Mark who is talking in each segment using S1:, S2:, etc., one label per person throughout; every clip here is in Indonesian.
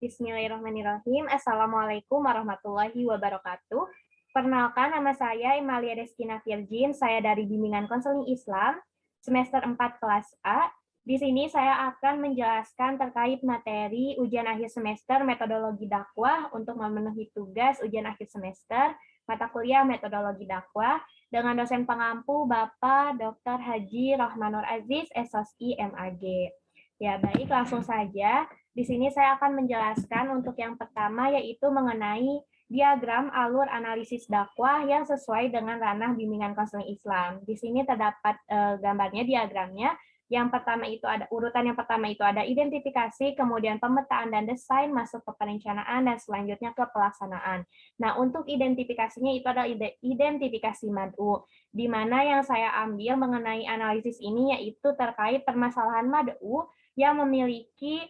S1: Bismillahirrahmanirrahim. Assalamualaikum warahmatullahi wabarakatuh. Perkenalkan, nama saya Imalia Destina Virgin. Saya dari Bimbingan Konseling Islam, semester 4 kelas A. Di sini saya akan menjelaskan terkait materi ujian akhir semester metodologi dakwah untuk memenuhi tugas ujian akhir semester mata kuliah metodologi dakwah dengan dosen pengampu Bapak Dr. Haji Rohmanur Aziz, SOSI MAG. Ya, baik, langsung saja. Di sini saya akan menjelaskan untuk yang pertama, yaitu mengenai diagram alur analisis dakwah yang sesuai dengan ranah bimbingan konseling Islam. Di sini terdapat gambarnya, diagramnya. Yang pertama itu ada urutan yang pertama itu ada identifikasi, kemudian pemetaan dan desain, masuk ke perencanaan, dan selanjutnya ke pelaksanaan. Nah, untuk identifikasinya itu adalah identifikasi mad'u, di mana yang saya ambil mengenai analisis ini yaitu terkait permasalahan mad'u yang memiliki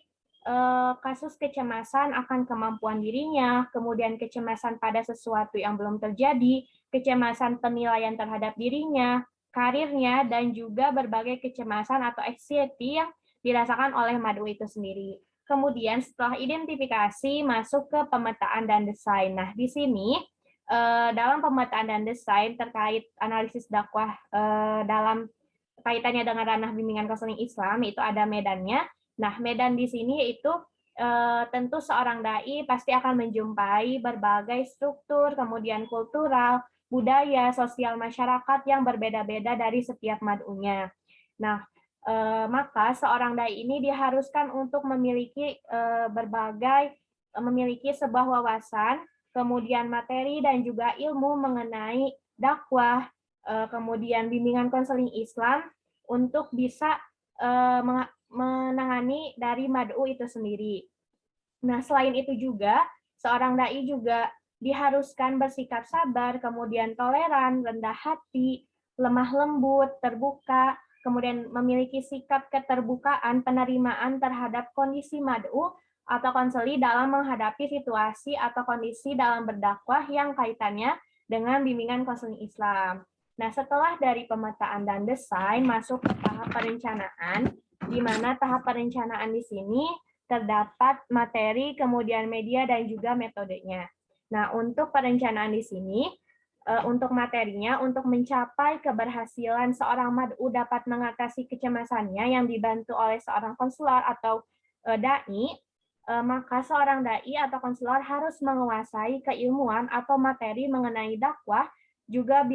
S1: kasus kecemasan akan kemampuan dirinya, kemudian kecemasan pada sesuatu yang belum terjadi, kecemasan penilaian terhadap dirinya, karirnya, dan juga berbagai kecemasan atau anxiety yang dirasakan oleh mad'u itu sendiri. Kemudian setelah identifikasi masuk ke pemetaan dan desain. Nah, di sini dalam pemetaan dan desain terkait analisis dakwah dalam kaitannya dengan ranah bimbingan konseling Islam itu ada medannya. Nah, medan di sini yaitu tentu seorang dai pasti akan menjumpai berbagai struktur, kemudian kultural, budaya, sosial masyarakat yang berbeda-beda dari setiap mad'unya. Nah, maka seorang dai ini diharuskan untuk memiliki memiliki sebuah wawasan, kemudian materi dan juga ilmu mengenai dakwah, kemudian bimbingan konseling Islam untuk bisa menangani dari mad'u itu sendiri. Nah, selain itu juga, seorang dai juga diharuskan bersikap sabar, kemudian toleran, rendah hati, lemah lembut, terbuka, kemudian memiliki sikap keterbukaan, penerimaan terhadap kondisi mad'u atau konseli dalam menghadapi situasi atau kondisi dalam berdakwah yang kaitannya dengan bimbingan konseling Islam. Nah, setelah dari pemetaan dan desain, masuk ke tahap perencanaan, di mana tahap perencanaan di sini terdapat materi, kemudian media, dan juga metodenya. Nah, untuk perencanaan di sini, untuk materinya, untuk mencapai keberhasilan seorang mad'u dapat mengatasi kecemasannya yang dibantu oleh seorang konselor atau dai, maka seorang dai atau konselor harus menguasai keilmuan atau materi mengenai dakwah, juga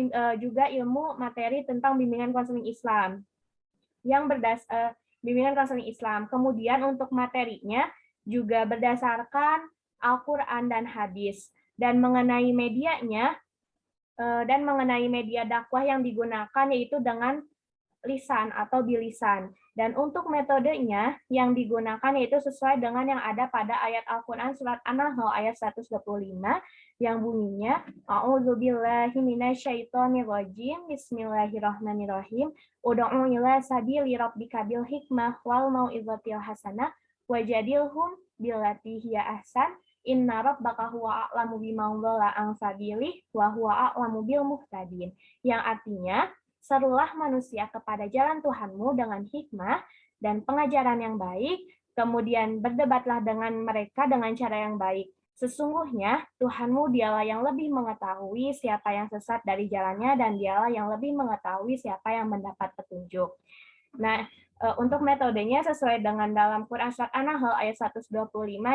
S1: ilmu materi tentang bimbingan konseling Islam yang bimbingan konseling Islam. Kemudian untuk materinya juga berdasarkan Al-Quran dan hadis. Dan mengenai medianya, dan mengenai media dakwah yang digunakan yaitu dengan lisan atau bilisan. Dan untuk metodenya yang digunakan yaitu sesuai dengan yang ada pada ayat Al-Quran surat An-Nahl ayat 125 yang bunyinya A'udzubillahi minasyaitonirrajim Bismillahirrahmanirrahim Ud'u ila sabili rabbika bil hikmah wal mau'izatil hasanah wajadilhum billati hiya ahsan inna rabbaka huwa a'lamu biman dhalla an sabilih wa huwa a'lamu bil muhtadin, yang artinya serulah manusia kepada jalan Tuhanmu dengan hikmah dan pengajaran yang baik, kemudian berdebatlah dengan mereka dengan cara yang baik. Sesungguhnya Tuhanmu dialah yang lebih mengetahui siapa yang sesat dari jalannya dan dialah yang lebih mengetahui siapa yang mendapat petunjuk. Nah, untuk metodenya sesuai dengan dalam Quran Surat An-Nahl ayat 125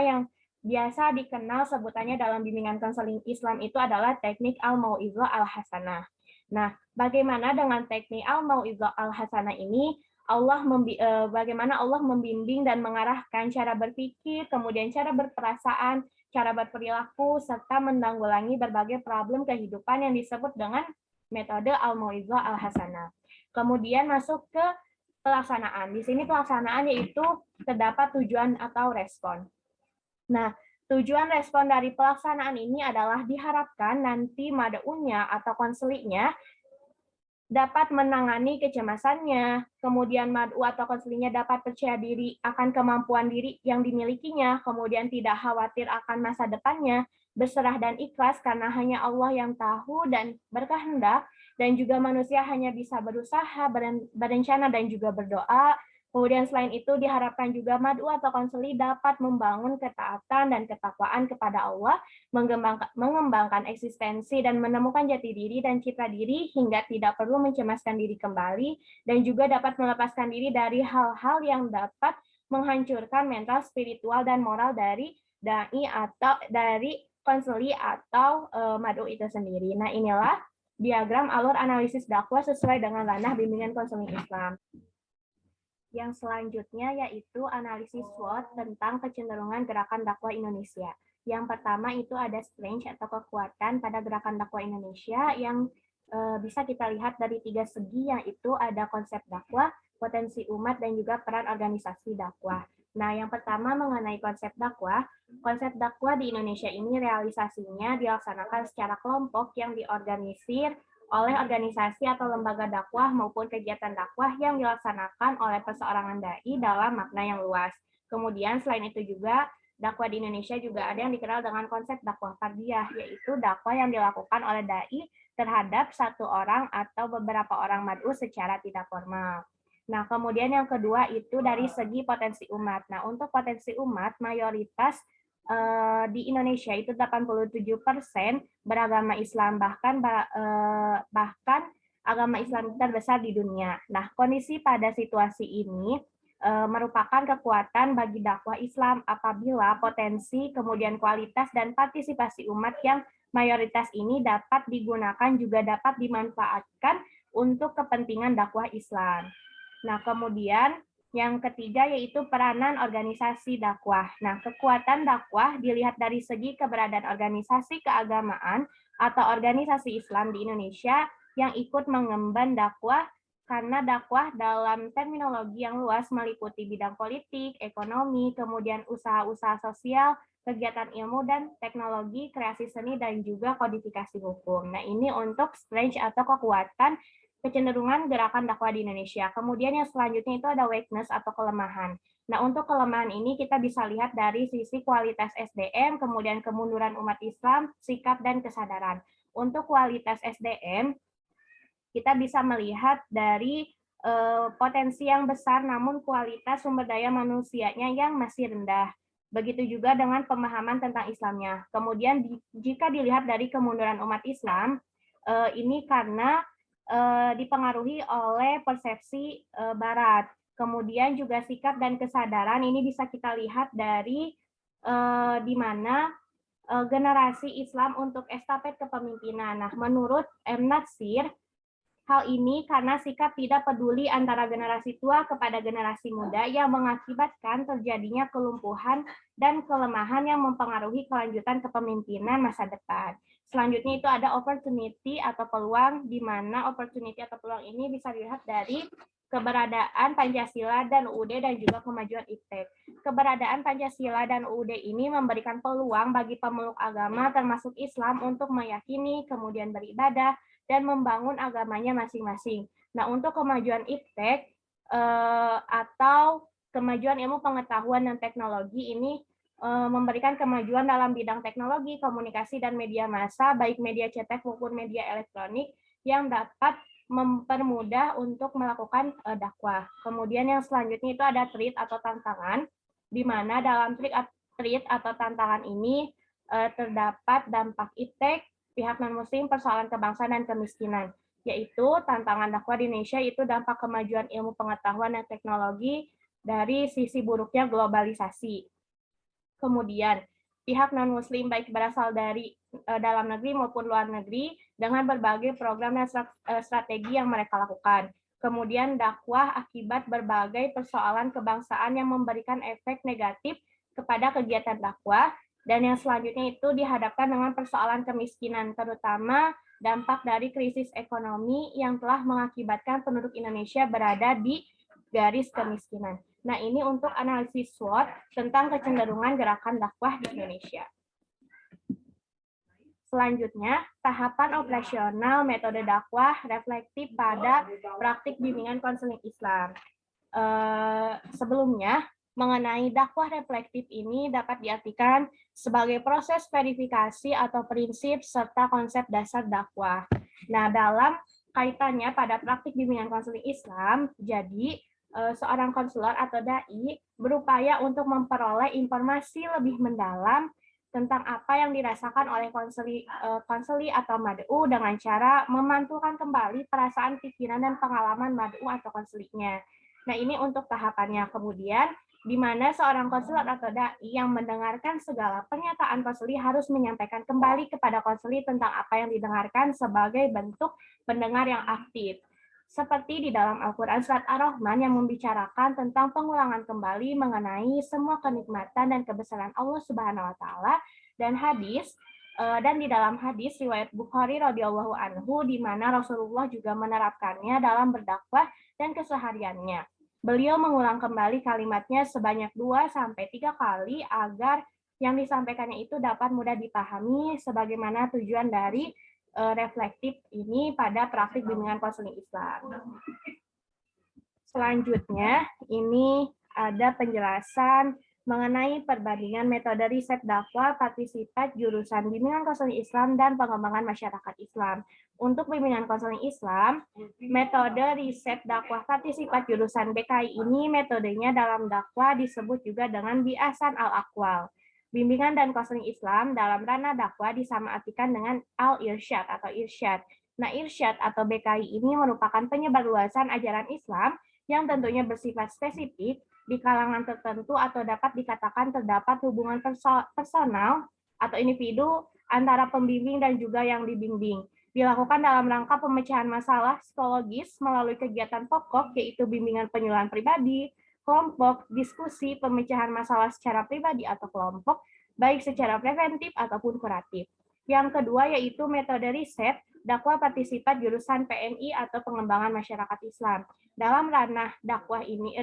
S1: yang biasa dikenal sebutannya dalam bimbingan konseling Islam itu adalah teknik al-mau'izah al-hasanah. Nah, bagaimana dengan teknik al-mau'izah al-hasanah ini? Bagaimana Allah membimbing dan mengarahkan cara berpikir, kemudian cara berperasaan, cara berperilaku, serta menanggulangi berbagai problem kehidupan yang disebut dengan metode al-mau'izah al-hasanah. Kemudian masuk ke pelaksanaan. Di sini pelaksanaan yaitu terdapat tujuan atau respon. Nah, tujuan respon dari pelaksanaan ini adalah diharapkan nanti mad'unya atau konselinya dapat menangani kecemasannya, kemudian mad'u atau konselinya dapat percaya diri akan kemampuan diri yang dimilikinya, kemudian tidak khawatir akan masa depannya, berserah dan ikhlas karena hanya Allah yang tahu dan berkehendak, dan juga manusia hanya bisa berusaha, berencana, dan juga berdoa, Kemudian selain itu diharapkan juga mad'u atau konseli dapat membangun ketaatan dan ketakwaan kepada Allah, mengembangkan eksistensi dan menemukan jati diri dan citra diri hingga tidak perlu mencemaskan diri kembali, dan juga dapat melepaskan diri dari hal-hal yang dapat menghancurkan mental, spiritual, dan moral dari dai atau dari konseli atau mad'u itu sendiri. Nah, inilah diagram alur analisis dakwah sesuai dengan ranah bimbingan konseling Islam. Yang selanjutnya yaitu analisis SWOT tentang kecenderungan gerakan dakwah Indonesia. Yang pertama itu ada strength atau kekuatan pada gerakan dakwah Indonesia yang bisa kita lihat dari 3 segi, yaitu ada konsep dakwah, potensi umat, dan juga peran organisasi dakwah. Nah, yang pertama mengenai konsep dakwah di Indonesia ini realisasinya dilaksanakan secara kelompok yang diorganisir oleh organisasi atau lembaga dakwah maupun kegiatan dakwah yang dilaksanakan oleh perseorangan dai dalam makna yang luas. Kemudian selain itu juga dakwah di Indonesia juga ada yang dikenal dengan konsep dakwah fardiyah, yaitu dakwah yang dilakukan oleh dai terhadap satu orang atau beberapa orang mad'u secara tidak formal. Nah, kemudian yang kedua itu dari segi potensi umat. Nah, untuk potensi umat mayoritas di Indonesia itu 87% beragama Islam, bahkan agama Islam terbesar di dunia. Nah, kondisi pada situasi ini merupakan kekuatan bagi dakwah Islam apabila potensi, kemudian kualitas, dan partisipasi umat yang mayoritas ini dapat digunakan juga dapat dimanfaatkan untuk kepentingan dakwah Islam. Nah, kemudian yang ketiga yaitu peranan organisasi dakwah. Nah, kekuatan dakwah dilihat dari segi keberadaan organisasi keagamaan atau organisasi Islam di Indonesia yang ikut mengemban dakwah, karena dakwah dalam terminologi yang luas meliputi bidang politik, ekonomi, kemudian usaha-usaha sosial, kegiatan ilmu dan teknologi, kreasi seni, dan juga kodifikasi hukum. Nah, ini untuk strength atau kekuatan kecenderungan gerakan dakwah di Indonesia. Kemudian yang selanjutnya itu ada weakness atau kelemahan. Nah, untuk kelemahan ini kita bisa lihat dari sisi kualitas SDM, kemudian kemunduran umat Islam, sikap, dan kesadaran. Untuk kualitas SDM, kita bisa melihat dari potensi yang besar, namun kualitas sumber daya manusianya yang masih rendah. Begitu juga dengan pemahaman tentang Islamnya. Kemudian jika dilihat dari kemunduran umat Islam, ini karena dipengaruhi oleh persepsi Barat. Kemudian juga sikap dan kesadaran ini bisa kita lihat dari di mana generasi Islam untuk estafet kepemimpinan. Nah, menurut M. Natsir, hal ini karena sikap tidak peduli antara generasi tua kepada generasi muda yang mengakibatkan terjadinya kelumpuhan dan kelemahan yang mempengaruhi kelanjutan kepemimpinan masa depan. Selanjutnya itu ada opportunity atau peluang, di mana opportunity atau peluang ini bisa dilihat dari keberadaan Pancasila dan UUD dan juga kemajuan IPTEK. Keberadaan Pancasila dan UUD ini memberikan peluang bagi pemeluk agama termasuk Islam untuk meyakini, kemudian beribadah, dan membangun agamanya masing-masing. Nah, untuk kemajuan IPTEK atau kemajuan ilmu pengetahuan dan teknologi ini memberikan kemajuan dalam bidang teknologi, komunikasi, dan media massa, baik media cetak maupun media elektronik, yang dapat mempermudah untuk melakukan dakwah. Kemudian yang selanjutnya itu ada threat atau tantangan, di mana dalam threat atau tantangan ini terdapat dampak IPTEK, pihak non-muslim, persoalan kebangsaan dan kemiskinan, yaitu tantangan dakwah di Indonesia itu dampak kemajuan ilmu pengetahuan dan teknologi dari sisi buruknya globalisasi. Kemudian pihak non-muslim baik berasal dari dalam negeri maupun luar negeri dengan berbagai program dan strategi yang mereka lakukan. Kemudian dakwah akibat berbagai persoalan kebangsaan yang memberikan efek negatif kepada kegiatan dakwah. Dan yang selanjutnya itu dihadapkan dengan persoalan kemiskinan, terutama dampak dari krisis ekonomi yang telah mengakibatkan penduduk Indonesia berada di garis kemiskinan. Nah, ini untuk analisis SWOT tentang kecenderungan gerakan dakwah di Indonesia. Selanjutnya, tahapan operasional metode dakwah reflektif pada praktik bimbingan konseling Islam. Sebelumnya, mengenai dakwah reflektif ini dapat diartikan sebagai proses verifikasi atau prinsip serta konsep dasar dakwah. Nah, dalam kaitannya pada praktik bimbingan konseling Islam, jadi seorang konselor atau dai berupaya untuk memperoleh informasi lebih mendalam tentang apa yang dirasakan oleh konseli atau mad'u dengan cara memantulkan kembali perasaan, pikiran, dan pengalaman mad'u atau konselinya. Nah, ini untuk tahapannya. Kemudian, di mana seorang konselor atau dai yang mendengarkan segala pernyataan konseli harus menyampaikan kembali kepada konseli tentang apa yang didengarkan sebagai bentuk pendengar yang aktif. Seperti di dalam Al-Quran Surat Ar-Rahman yang membicarakan tentang pengulangan kembali mengenai semua kenikmatan dan kebesaran Allah Subhanahu wa Ta'ala, dan di dalam hadis riwayat Bukhari radhiyallahu anhu di mana Rasulullah juga menerapkannya dalam berdakwah dan kesehariannya. Beliau mengulang kembali kalimatnya sebanyak 2-3 kali agar yang disampaikannya itu dapat mudah dipahami sebagaimana tujuan dari reflektif ini pada praktik bimbingan konseling Islam. Selanjutnya, ini ada penjelasan mengenai perbandingan metode riset dakwah partisipat jurusan bimbingan konseling Islam dan pengembangan masyarakat Islam. Untuk bimbingan konseling Islam, metode riset dakwah partisipat jurusan BKI ini metodenya dalam dakwah disebut juga dengan biasan al-aqwal. Bimbingan dan konseling Islam dalam ranah dakwah disamaartikan dengan al-irsyad atau irsyad. Nah, irsyad atau BKI ini merupakan penyebarluasan ajaran Islam yang tentunya bersifat spesifik di kalangan tertentu atau dapat dikatakan terdapat hubungan personal atau individu antara pembimbing dan juga yang dibimbing. Dilakukan dalam rangka pemecahan masalah psikologis melalui kegiatan pokok yaitu bimbingan penyuluhan pribadi, kelompok, diskusi, pemecahan masalah secara pribadi atau kelompok, baik secara preventif ataupun kuratif. Yang kedua yaitu metode riset dakwah partisipat jurusan PMI atau pengembangan masyarakat Islam. Dalam ranah dakwah ini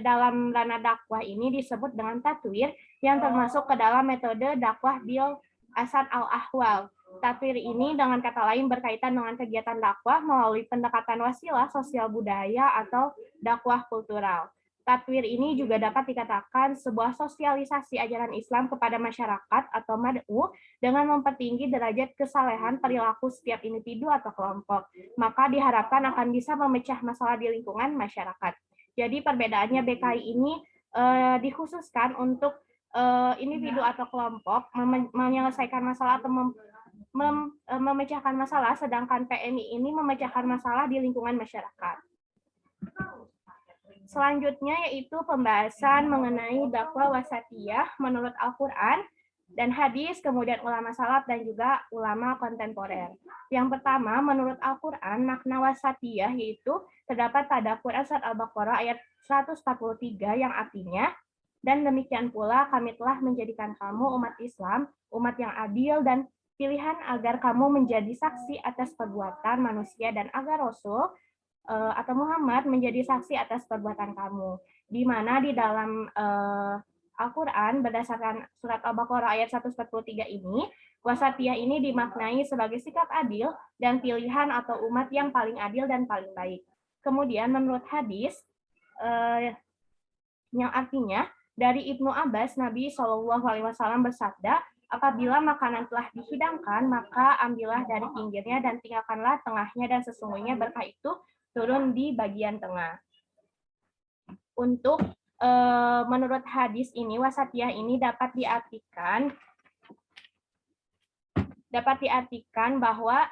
S1: disebut dengan tatwir yang termasuk ke dalam metode dakwah bil asad al-ahwal. Tatwir ini dengan kata lain berkaitan dengan kegiatan dakwah melalui pendekatan wasilah sosial budaya atau dakwah kultural. Tatwir ini juga dapat dikatakan sebuah sosialisasi ajaran Islam kepada masyarakat atau mad'u dengan mempertinggi derajat kesalehan perilaku setiap individu atau kelompok. Maka diharapkan akan bisa memecah masalah di lingkungan masyarakat. Jadi perbedaannya BKI ini dikhususkan untuk individu atau kelompok menyelesaikan masalah atau memecahkan masalah, sedangkan PMI ini memecahkan masalah di lingkungan masyarakat. Selanjutnya yaitu pembahasan mengenai dakwah wasatiyah menurut Al-Quran dan hadis, kemudian ulama salaf dan juga ulama kontemporer. Yang pertama, menurut Al-Quran, makna wasatiyah yaitu terdapat pada Quran Surat Al-Baqarah ayat 143 yang artinya, dan demikian pula kami telah menjadikan kamu umat Islam, umat yang adil dan pilihan agar kamu menjadi saksi atas perbuatan manusia dan agar Rasul atau Muhammad menjadi saksi atas perbuatan kamu. Di mana di dalam Al-Quran berdasarkan surat Al-Baqarah ayat 143 ini, wasatiyah ini dimaknai sebagai sikap adil dan pilihan atau umat yang paling adil dan paling baik. Kemudian menurut hadis yang artinya dari Ibnu Abbas, Nabi SAW bersabda, apabila makanan telah dihidangkan, maka ambillah dari pinggirnya dan tinggalkanlah tengahnya, dan sesungguhnya berkah itu turun di bagian tengah. Untuk menurut hadis ini, wasatiyah ini dapat diartikan bahwa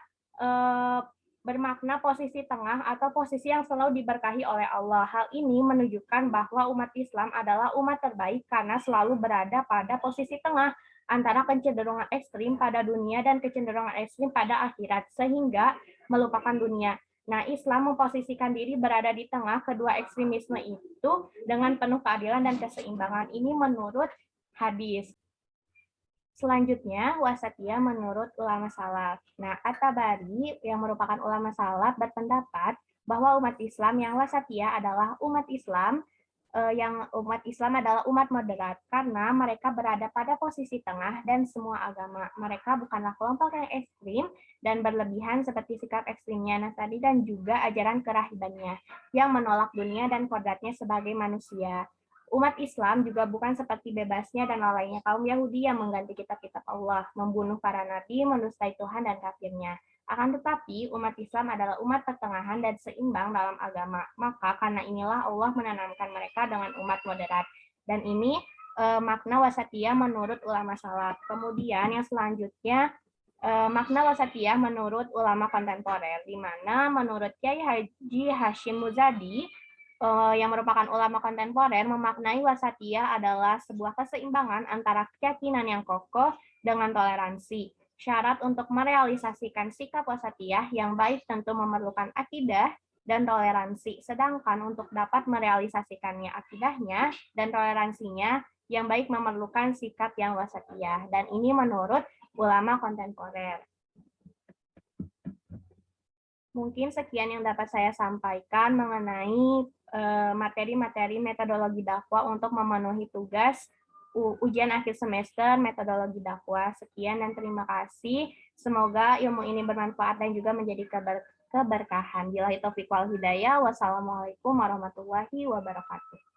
S1: bermakna posisi tengah atau posisi yang selalu diberkahi oleh Allah. Hal ini menunjukkan bahwa umat Islam adalah umat terbaik karena selalu berada pada posisi tengah antara kecenderungan ekstrim pada dunia dan kecenderungan ekstrim pada akhirat, sehingga melupakan dunia. Nah, Islam memposisikan diri berada di tengah kedua ekstremisme itu dengan penuh keadilan dan keseimbangan. Ini menurut hadis. Selanjutnya, wasatiyah menurut ulama salaf. Nah, At-Tabari yang merupakan ulama salaf berpendapat bahwa umat Islam yang wasatiyah adalah umat Islam adalah umat moderat karena mereka berada pada posisi tengah dan semua agama. Mereka bukanlah kelompok yang ekstrim dan berlebihan seperti sikap ekstrimnya Nasrani dan juga ajaran kerahibannya yang menolak dunia dan kodratnya sebagai manusia. Umat Islam juga bukan seperti bebasnya dan lalainya kaum Yahudi yang mengganti kitab-kitab Allah, membunuh para nabi, mendustai Tuhan dan kafirnya. Akan tetapi, umat Islam adalah umat pertengahan dan seimbang dalam agama. Maka karena inilah Allah menanamkan mereka dengan umat moderat. Dan ini makna wasatiyah menurut ulama salaf. Kemudian yang selanjutnya, makna wasatiyah menurut ulama kontemporer, di mana menurut Kiai Haji Hashim Muzadi, yang merupakan ulama kontemporer, memaknai wasatiyah adalah sebuah keseimbangan antara keyakinan yang kokoh dengan toleransi. Syarat untuk merealisasikan sikap wasatiyah yang baik tentu memerlukan akidah dan toleransi. Sedangkan untuk dapat merealisasikannya akidahnya dan toleransinya, yang baik memerlukan sikap yang wasatiyah. Dan ini menurut ulama kontemporer. Mungkin sekian yang dapat saya sampaikan mengenai materi-materi metodologi dakwah untuk memenuhi tugas ujian akhir semester metodologi dakwah. Sekian dan terima kasih. Semoga ilmu ini bermanfaat dan juga menjadi keberkahan. Billahi taufiq wal hidayah. Wassalamualaikum warahmatullahi wabarakatuh.